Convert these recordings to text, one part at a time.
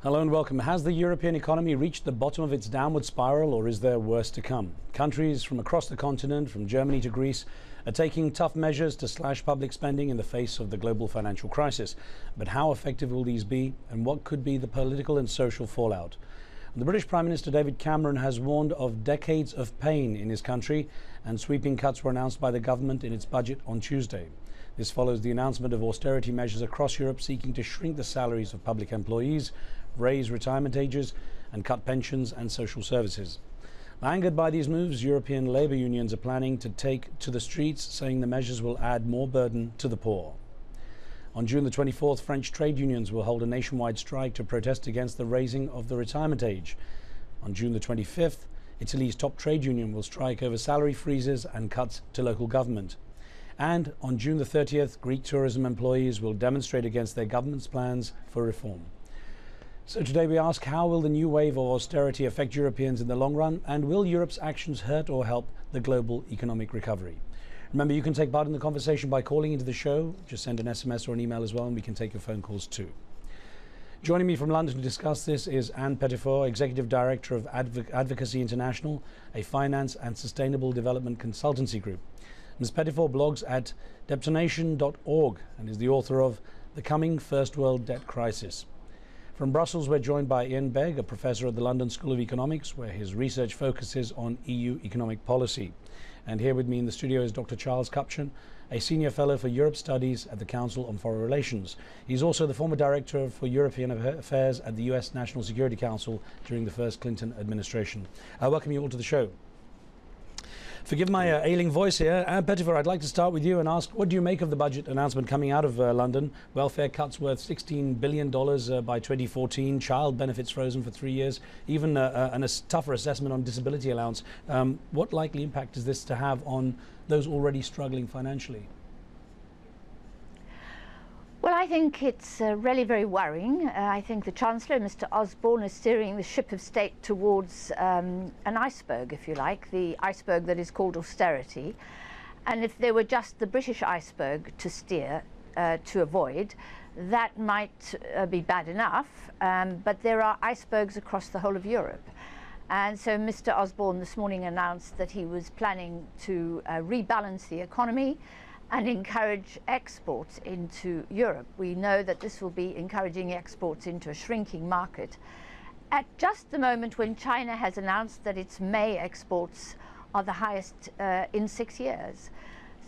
Hello and welcome. Has the European economy reached the bottom of its downward spiral, or is there worse to come? Countries from across the continent, from Germany to Greece, are taking tough measures to slash public spending in the face of the global financial crisis. But how effective will these be, and what could be the political and social fallout? The British Prime Minister David Cameron has warned of decades of pain in his country, and sweeping cuts were announced by the government in its budget on Tuesday. This follows the announcement of austerity measures across Europe seeking to shrink the salaries of public employees, raise retirement ages and cut pensions and social services. Angered by these moves, European labour unions are planning to take to the streets, saying the measures will add more burden to the poor. On June the 24th, French trade unions will hold a nationwide strike to protest against the raising of the retirement age. On June the 25th, Italy's top trade union will strike over salary freezes and cuts to local government. And on June the 30th, Greek tourism employees will demonstrate against their government's plans for reform. So today we ask, how will the new wave of austerity affect Europeans in the long run, and will Europe's actions hurt or help the global economic recovery? Remember, you can take part in the conversation by calling into the show. Just send an SMS or an email as well, and we can take your phone calls too. Joining me from London to discuss this is Anne Pettifor, Executive Director of Advocacy International, a finance and sustainable development consultancy group. Ms. Pettifor blogs at debtonation.org and is the author of The Coming First World Debt Crisis. From Brussels, we're joined by Ian Begg, a professor at the London School of Economics, where his research focuses on EU economic policy. And here with me in the studio is Dr. Charles Kupchan, a senior fellow for Europe Studies at the Council on Foreign Relations. He's also the former director for European Affairs at the US National Security Council during the first Clinton administration. I welcome you all to the show. Forgive my ailing voice here. Anne Pettifor, I'd like to start with you and ask, what do you make of the budget announcement coming out of London? Welfare cuts worth $16 billion by 2014, child benefits frozen for 3 years, even a tougher assessment on disability allowance. What likely impact is this to have on those already struggling financially? Well, I think it's really very worrying. I think the Chancellor, Mr. Osborne, is steering the ship of state towards an iceberg, if you like, the iceberg that is called austerity. And if there were just the British iceberg to steer, to avoid, that might be bad enough. But there are icebergs across the whole of Europe. And so Mr. Osborne this morning announced that he was planning to rebalance the economy and encourage exports into Europe. We know that this will be encouraging exports into a shrinking market at just the moment when China has announced that its May exports are the highest in 6 years.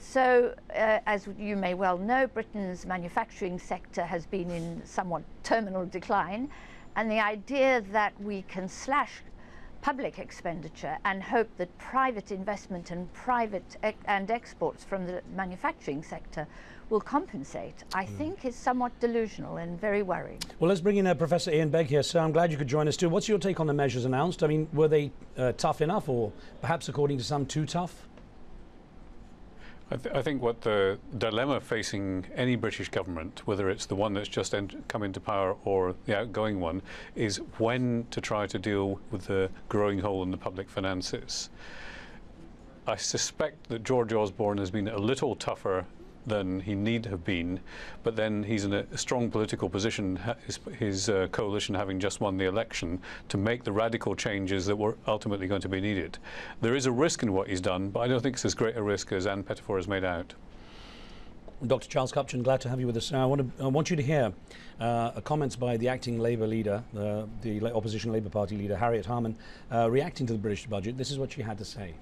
So, as you may well know, Britain's manufacturing sector has been in somewhat terminal decline, and the idea that we can slash public expenditure and hope that private investment and and exports from the manufacturing sector will compensate, I think is somewhat delusional and very worrying. Well, let's bring in Professor Ian Begg here. So I'm glad you could join us too. What's your take on the measures announced? I mean, were they tough enough, or perhaps, according to some, too tough? I think what the dilemma facing any British government, whether it's the one that's just come into power or the outgoing one, is when to try to deal with the growing hole in the public finances. I suspect that George Osborne has been a little tougher than he need have been, but then he's in a strong political position, his coalition having just won the election, to make the radical changes that were ultimately going to be needed. There is a risk in what he's done, but I don't think it's as great a risk as Anne Pettifor has made out. Dr. Charles Kupchan, glad to have you with us. I want you to hear comments by the acting Labour leader, the opposition Labour Party leader, Harriet Harman, reacting to the British budget. This is what she had to say.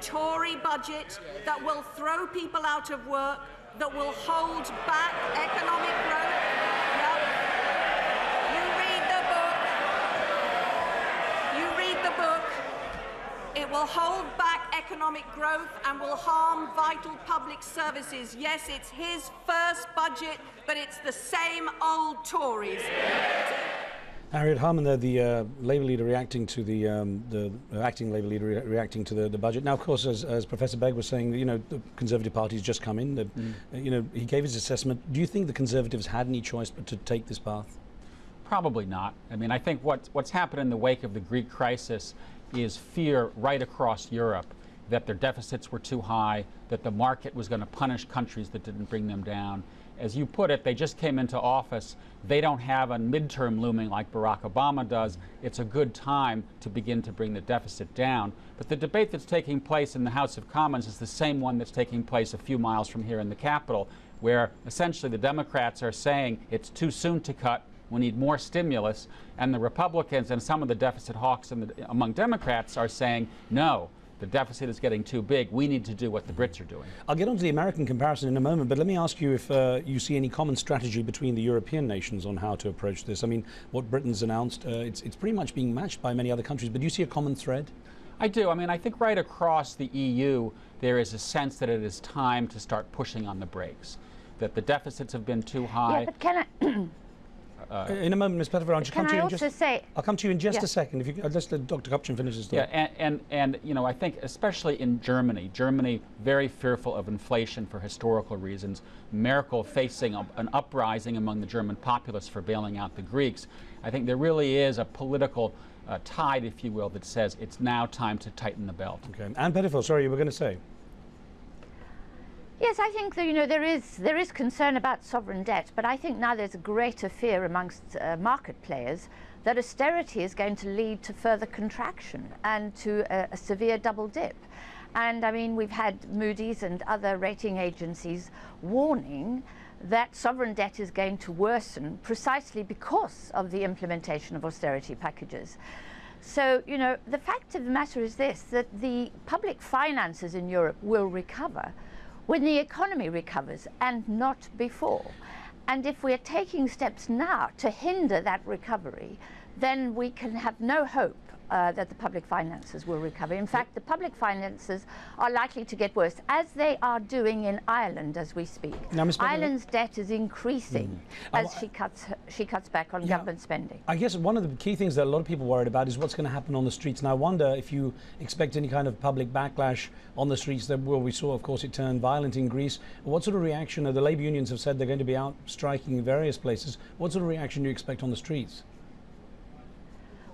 Tory budget that will throw people out of work, that will hold back economic growth. Yep. You read the book. It will hold back economic growth and will harm vital public services. Yes, it's his first budget, but it's the same old Tories. Harriet Harman, the Labour leader reacting to the acting Labour leader reacting to the budget. Now, of course, as Professor Begg was saying, you know, the Conservative Party's just come in. You know, he gave his assessment. Do you think the Conservatives had any choice but to take this path? Probably not. I mean, I think what's happened in the wake of the Greek crisis is fear right across Europe that their deficits were too high, that the market was going to punish countries that didn't bring them down, as you put it, they just came into office. They don't have a midterm looming like Barack Obama does. It's a good time to begin to bring the deficit down. But the debate that's taking place in the House of Commons is the same one that's taking place a few miles from here in the Capitol, where essentially the Democrats are saying it's too soon to cut, we need more stimulus, and the Republicans and some of the deficit hawks among Democrats are saying, no, the deficit is getting too big. We need to do what the Brits are doing. I'll get onto the American comparison in a moment, but let me ask you if you see any common strategy between the European nations on how to approach this. I mean, what Britain's announced, it's pretty much being matched by many other countries, but do you see a common thread? I do. I mean, I think right across the EU, there is a sense that it is time to start pushing on the brakes, that the deficits have been too high. Yeah, but can I... in a moment, Ms. Pettifer, I'll just come to you in just... say... I'll come to you in just a second. If you let's let Dr. Kupchan finish his thought. Yeah, and you know, I think especially in Germany, very fearful of inflation for historical reasons. Merkel facing an uprising among the German populace for bailing out the Greeks. I think there really is a political tide, if you will, that says it's now time to tighten the belt. Okay, Anne Pettifer, sorry, you were going to say. Yes, I think that, you know, there is concern about sovereign debt, but I think now there's a greater fear amongst market players that austerity is going to lead to further contraction and to a severe double dip. And I mean, we've had Moody's and other rating agencies warning that sovereign debt is going to worsen precisely because of the implementation of austerity packages. So, you know, the fact of the matter is this, that the public finances in Europe will recover when the economy recovers and not before. And if we're taking steps now to hinder that recovery, then we can have no hope that the public finances will recover. In fact, the public finances are likely to get worse, as they are doing in Ireland as we speak. Now, Ireland's debt is increasing as she cuts back on government spending. I guess one of the key things that a lot of people are worried about is what's going to happen on the streets. And I wonder if you expect any kind of public backlash on the streets. That we saw, of course, it turned violent in Greece. What sort of reaction? The labour unions have said they're going to be out striking in various places. What sort of reaction do you expect on the streets?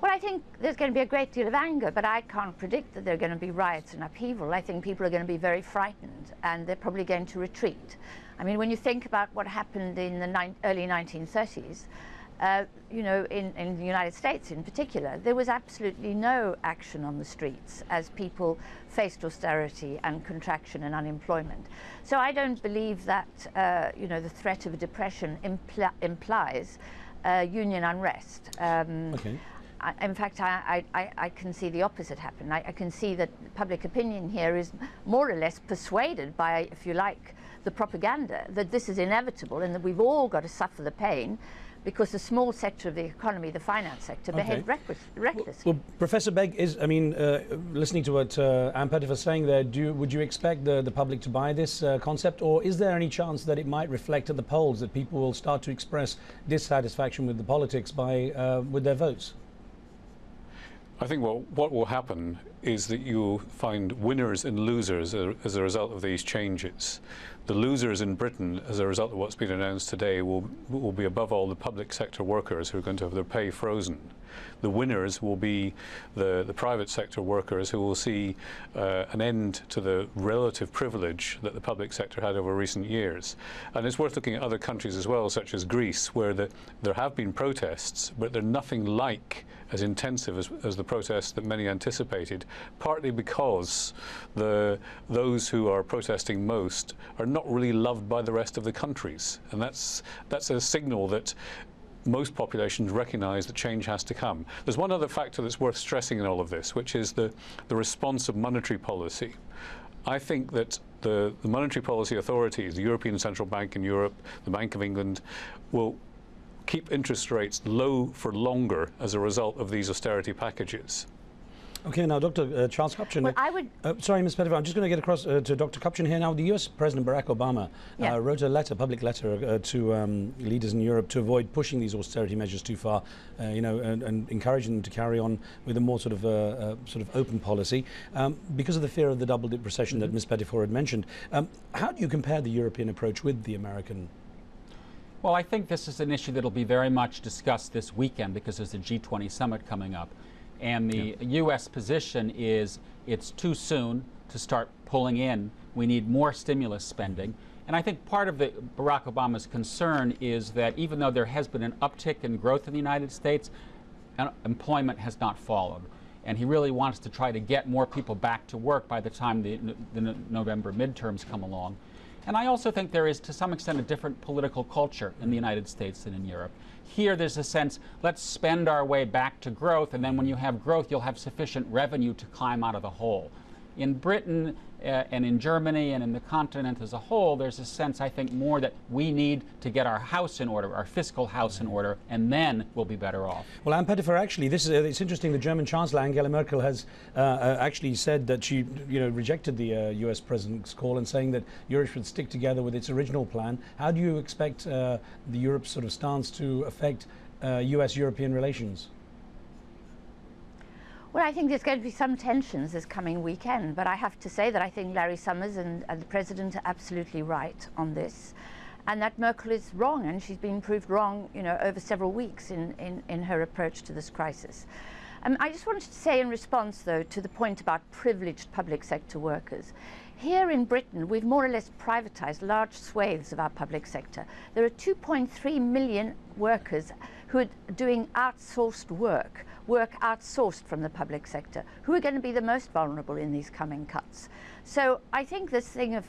Well, I think there's going to be a great deal of anger, but I can't predict that there are going to be riots and upheaval. I think people are going to be very frightened, and they're probably going to retreat. I mean, when you think about what happened in the early 1930s, you know, in the United States in particular, there was absolutely no action on the streets as people faced austerity and contraction and unemployment. So I don't believe that, you know, the threat of a depression implies union unrest. Okay. In fact, I can see the opposite happen. I can see that public opinion here is more or less persuaded by, if you like, the propaganda that this is inevitable and that we've all got to suffer the pain because the small sector of the economy, the finance sector, behaved recklessly. Well, Professor Begg, listening to what Anne Pettifer is saying there, would you expect the public to buy this concept, or is there any chance that it might reflect at the polls that people will start to express dissatisfaction with the politics with their votes? I think what will happen is that you'll find winners and losers as a result of these changes. The losers in Britain, as a result of what's been announced today, will be above all the public sector workers who are going to have their pay frozen. The winners will be the private sector workers who will see an end to the relative privilege that the public sector had over recent years. And it's worth looking at other countries as well, such as Greece, where there have been protests, but they're nothing like as intensive as the protests that many anticipated, partly because those who are protesting most are not really loved by the rest of the countries. And that's a signal that most populations recognise that change has to come. There's one other factor that's worth stressing in all of this, which is the response of monetary policy. I think that the monetary policy authorities, the European Central Bank in Europe, the Bank of England, will keep interest rates low for longer as a result of these austerity packages. Okay, now Dr. Charles Kupchan. Well, I would... sorry, Ms. Pettifer, I'm just going to get across to Dr. Kupchan here now. The US President Barack Obama wrote a public letter to leaders in Europe to avoid pushing these austerity measures too far, you know, and encouraging them to carry on with a more sort of open policy because of the fear of the double dip recession that Ms. Pettifer had mentioned. How do you compare the European approach with the American? Well, I think this is an issue that will be very much discussed this weekend because there's a G20 summit coming up. And the U.S. position is it's too soon to start pulling in. We need more stimulus spending. And I think part of Barack Obama's concern is that even though there has been an uptick in growth in the United States, employment has not followed. And he really wants to try to get more people back to work by the time the November midterms come along. And I also think there is, to some extent, a different political culture in the United States than in Europe. Here, there's a sense, let's spend our way back to growth, and then when you have growth, you'll have sufficient revenue to climb out of the hole. In Britain and in Germany and in the continent as a whole, there's a sense, I think, more that we need to get our house in order, our fiscal house in order, and then we'll be better off. Well, Ann Pettifer, actually, it's interesting. The German Chancellor Angela Merkel has actually said that she, rejected the U.S. President's call and saying that Europe should stick together with its original plan. How do you expect the Europe's sort of stance to affect U.S.-European relations? Well, I think there's going to be some tensions this coming weekend, but I have to say that I think Larry Summers and the President are absolutely right on this, and that Merkel is wrong, and she's been proved wrong, over several weeks in her approach to this crisis. I just wanted to say in response, though, to the point about privileged public sector workers. Here in Britain, we've more or less privatized large swathes of our public sector. There are 2.3 million workers who are doing outsourced work outsourced from the public sector, who are going to be the most vulnerable in these coming cuts. So I think this thing of,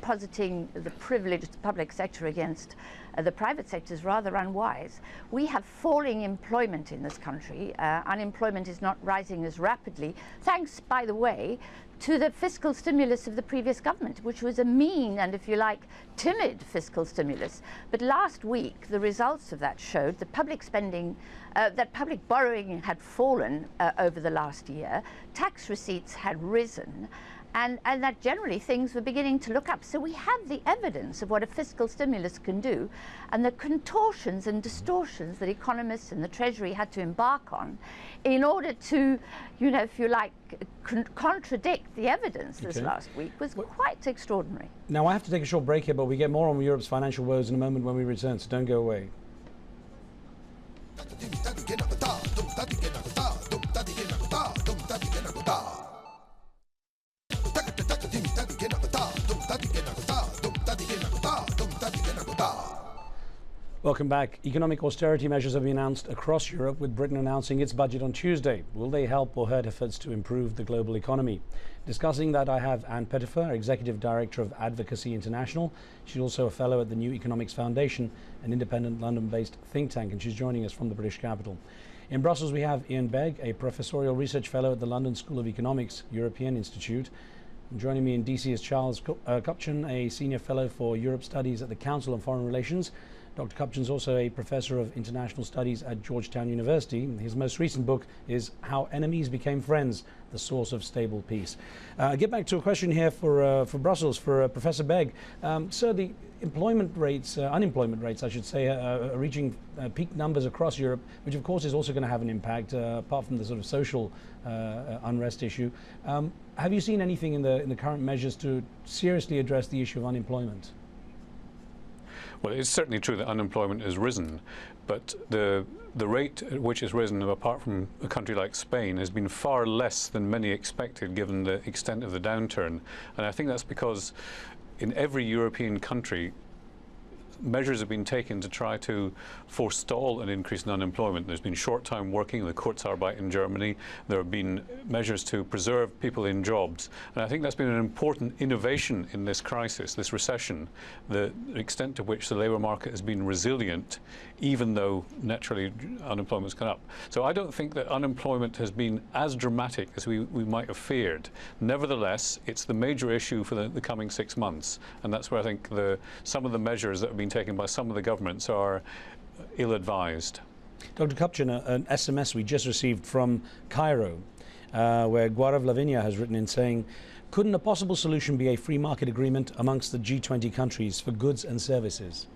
positing the privileged public sector against the private sector is rather unwise. We have falling employment in this country. Unemployment is not rising as rapidly, thanks, by the way, to the fiscal stimulus of the previous government, which was a mean and, if you like, timid fiscal stimulus. But last week, the results of that showed that public spending, that public borrowing had fallen over the last year, tax receipts had risen, and that generally things were beginning to look up. So we have the evidence of what a fiscal stimulus can do, and the contortions and distortions that economists and the Treasury had to embark on in order to, if you like, contradict the evidence this last week was quite extraordinary. Now, I have to take a short break here, but we get more on Europe's financial woes in a moment when we return, so don't go away. Welcome back. Economic austerity measures have been announced across Europe, with Britain announcing its budget on Tuesday. Will they help or hurt efforts to improve the global economy? Discussing that, I have Ann Pettifer, Executive Director of Advocacy International. She's also a fellow at the New Economics Foundation, an independent London-based think tank, and she's joining us from the British capital. In Brussels, we have Ian Begg, a professorial research fellow at the London School of Economics European Institute. And joining me in DC is Charles Kupchan, a senior fellow for Europe Studies at the Council on Foreign Relations. Dr. Kupchan is also a professor of international studies at Georgetown University. His most recent book is How Enemies Became Friends, the Source of Stable Peace. I get back to a question here for Brussels, for Professor Begg. So the unemployment rates, I should say, are reaching peak numbers across Europe, which of course is also going to have an impact, apart from the sort of social unrest issue. Have you seen anything in the current measures to seriously address the issue of unemployment? Well, it's certainly true that unemployment has risen, but the rate at which it's risen, apart from a country like Spain, has been far less than many expected given the extent of the downturn. And I think that's because in every European country, measures have been taken to try to forestall an increase in unemployment. There's been short-time working, the Kurzarbeit in Germany. There have been measures to preserve people in jobs. And I think that's been an important innovation in this crisis, this recession, the extent to which the labour market has been resilient, even though naturally unemployment's gone up. So I don't think that unemployment has been as dramatic as we might have feared. Nevertheless, it's the major issue for the coming 6 months. And that's where I think some of the measures that have been taken by some of the governments are ill-advised. Dr. Kupchan, an SMS we just received from Cairo, where Gaurav Lavinia has written in saying, couldn't a possible solution be a free market agreement amongst the G20 countries for goods and services?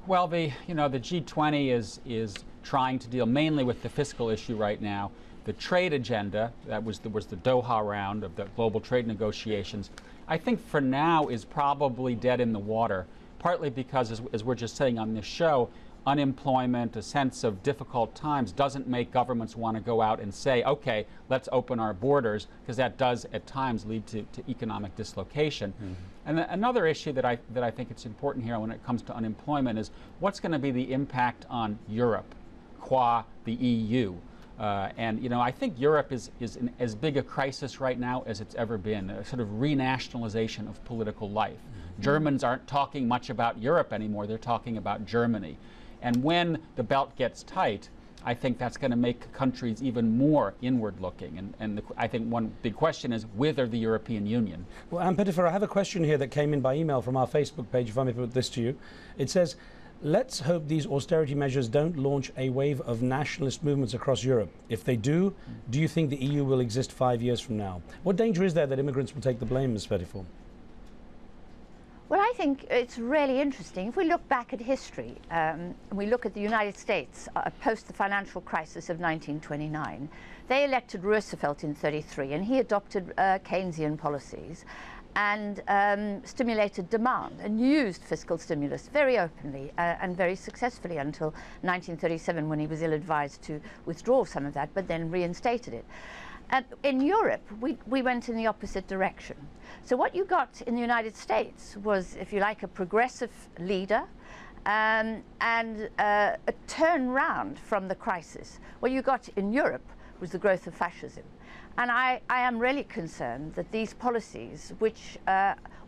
Well, the G20 is trying to deal mainly with the fiscal issue right now. The trade agenda, that was the Doha round of the global trade negotiations, I think for now is probably dead in the water. Partly because, as we're just saying on this show, unemployment, a sense of difficult times doesn't make governments want to go out and say, okay, let's open our borders, because that does at times lead to economic dislocation. And another issue that I think it's important here when it comes to unemployment is what's going to be the impact on Europe, qua the EU. And you know, I think Europe is in as big a crisis right now as it's ever been, a sort of renationalization of political life. Germans aren't talking much about Europe anymore, they're talking about Germany. And when the belt gets tight, I think that's going to make countries even more inward looking. And I think one big question is, whither the European Union? Well, Ann Pettifer, I have a question here that came in by email from our Facebook page, if I may put this to you. It says, let's hope these austerity measures don't launch a wave of nationalist movements across Europe. If they do you think the EU will exist 5 years from now? What danger is there that immigrants will take the blame, Ms. Pettifer? Well, I think it's really interesting. If we look back at history, we look at the United States post the financial crisis of 1929, they elected Roosevelt in '33, and he adopted Keynesian policies and stimulated demand and used fiscal stimulus very openly and very successfully until 1937, when he was ill-advised to withdraw some of that, but then reinstated it. In Europe, we went in the opposite direction. So what you got in the United States was, if you like, a progressive leader and a turnaround from the crisis. What you got in Europe was the growth of fascism. And I am really concerned that these policies, which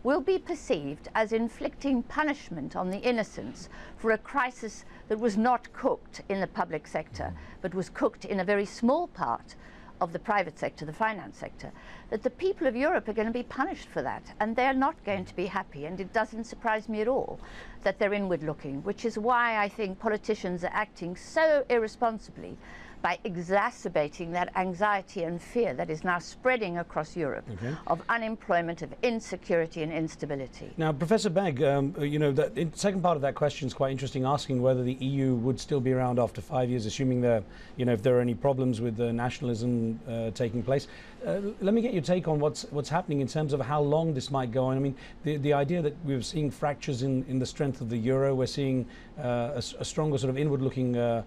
will be perceived as inflicting punishment on the innocents for a crisis that was not cooked in the public sector, but was cooked in a very small part of the private sector, the finance sector, that the people of Europe are going to be punished for that, and they're not going to be happy. And it doesn't surprise me at all that they're inward looking, which is why I think politicians are acting so irresponsibly by exacerbating that anxiety and fear that is now spreading across Europe, of unemployment, of insecurity and instability. Now, Professor Begg, you know, the second part of that question is quite interesting, asking whether the EU would still be around after 5 years, assuming there, you know, if there are any problems with the nationalism taking place. Let me get your take on what's happening in terms of how long this might go on. I mean, the idea that we're seeing fractures in the strength of the euro, we're seeing a stronger sort of inward-looking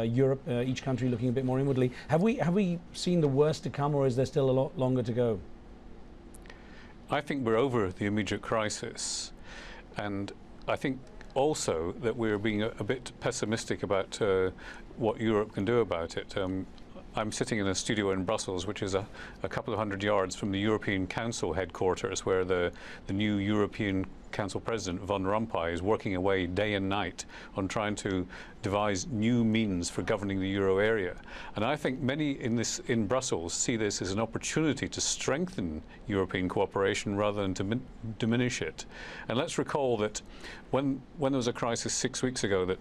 Europe, each country looking a bit more inwardly. Have we seen the worst to come, or is there still a lot longer to go? I think we're over the immediate crisis, and I think also that we're being a bit pessimistic about what Europe can do about it. I'm sitting in a studio in Brussels, which is a couple of hundred yards from the European Council headquarters, where the new European Council President Van Rompuy is working away day and night on trying to devise new means for governing the euro area. And I think many in Brussels see this as an opportunity to strengthen European cooperation rather than to diminish it. And let's recall that when there was a crisis 6 weeks ago that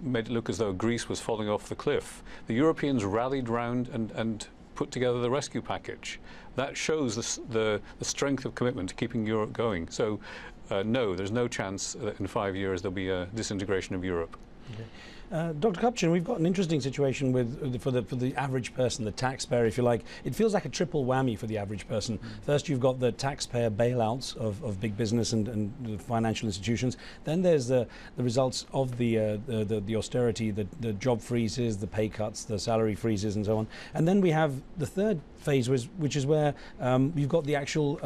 made it look as though Greece was falling off the cliff, the Europeans rallied round and put together the rescue package. That shows the strength of commitment to keeping Europe going. So no, there's no chance that in 5 years there'll be a disintegration of Europe. Okay. Dr. Kupchan, we've got an interesting situation for the average person, the taxpayer, if you like. It feels like a triple whammy for the average person. First, you've got the taxpayer bailouts of big business and the financial institutions. Then there's the results of the austerity, the job freezes, the pay cuts, the salary freezes, and so on. And then we have the third phase, which is where you've got the actual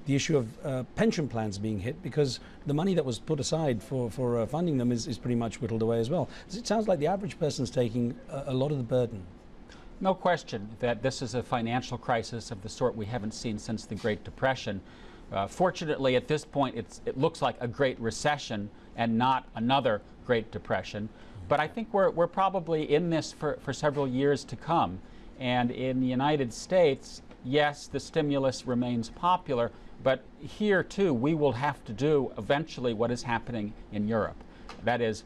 the issue of pension plans being hit, because the money that was put aside for funding them is pretty much whittled away as well. It sounds like the average person's taking a lot of the burden. No question that this is a financial crisis of the sort we haven't seen since the Great Depression. Fortunately, at this point, it looks like a Great Recession and not another Great Depression. But I think we're probably in this for several years to come. And in the United States, yes, the stimulus remains popular, but here too we will have to do eventually what is happening in Europe. That is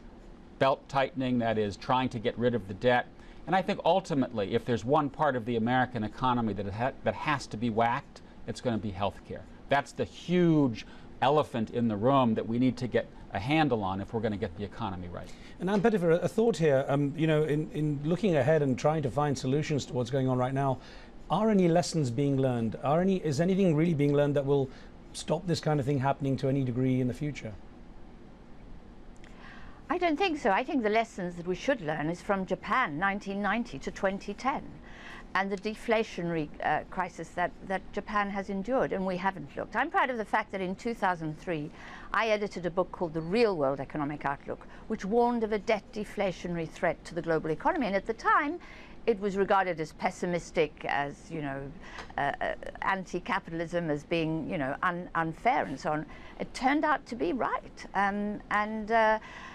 belt tightening, that is trying to get rid of the debt. And I think ultimately, if there's one part of the American economy that has to be whacked, it's going to be healthcare. That's the huge elephant in the room that we need to get a handle on if we're going to get the economy right. And Ann Pettifer, a thought here, you know, in looking ahead and trying to find solutions to what's going on right now, are any lessons being learned? Is anything really being learned that will stop this kind of thing happening to any degree in the future? I don't think so. I think the lessons that we should learn is from Japan, 1990 to 2010, and the deflationary crisis that Japan has endured, and we haven't looked. I'm proud of the fact that in 2003, I edited a book called The Real World Economic Outlook, which warned of a debt deflationary threat to the global economy. And at the time, it was regarded as pessimistic, as, you know, anti-capitalism, as being, you know, unfair and so on. It turned out to be right.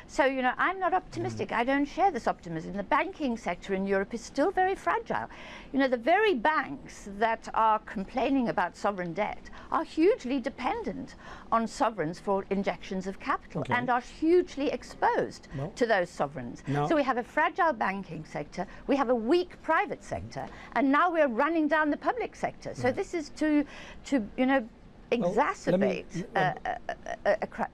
So, you know, I'm not optimistic. I don't share this optimism. The banking sector in Europe is still very fragile. You know, the very banks that are complaining about sovereign debt are hugely dependent on sovereigns for injections of capital, and are hugely exposed to those sovereigns. So we have a fragile banking sector, we have a weak private sector, and now we're running down the public sector. So this is to you know, exacerbate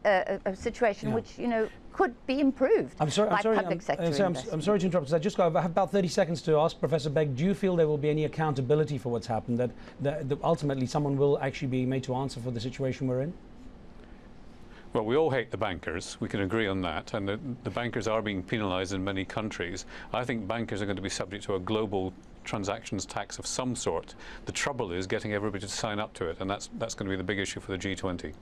a situation which, you know, could be improved by public sector investment. I'm sorry to interrupt. I have about 30 seconds to ask Professor Begg. Do you feel there will be any accountability for what's happened? That ultimately someone will actually be made to answer for the situation we're in? Well, we all hate the bankers. We can agree on that. And the bankers are being penalised in many countries. I think bankers are going to be subject to a global transactions tax of some sort. The trouble is getting everybody to sign up to it, and that's going to be the big issue for the G20.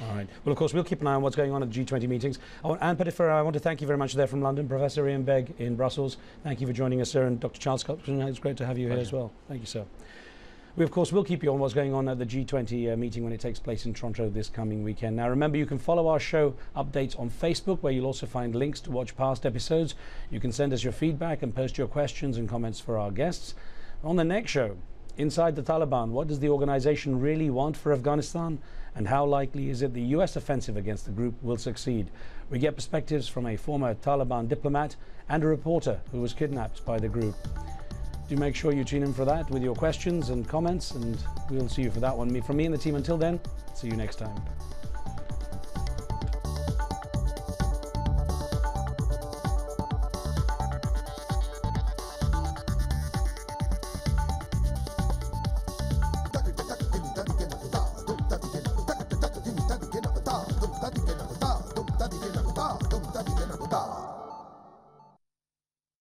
All right. Well, of course, we'll keep an eye on what's going on at the G20 meetings. Anne Pettifer, I want to thank you very much there from London. Professor Ian Begg in Brussels, thank you for joining us, sir. And Dr. Charles Copson, it's great to have you here as well. Thank you, sir. We, of course, will keep you on what's going on at the G20 meeting when it takes place in Toronto this coming weekend. Now, remember, you can follow our show updates on Facebook, where you'll also find links to watch past episodes. You can send us your feedback and post your questions and comments for our guests. On the next show, inside the Taliban, what does the organization really want for Afghanistan? And how likely is it the US offensive against the group will succeed? We get perspectives from a former Taliban diplomat and a reporter who was kidnapped by the group. Do make sure you tune in for that with your questions and comments, and we'll see you for that one. From me and the team, until then, see you next time.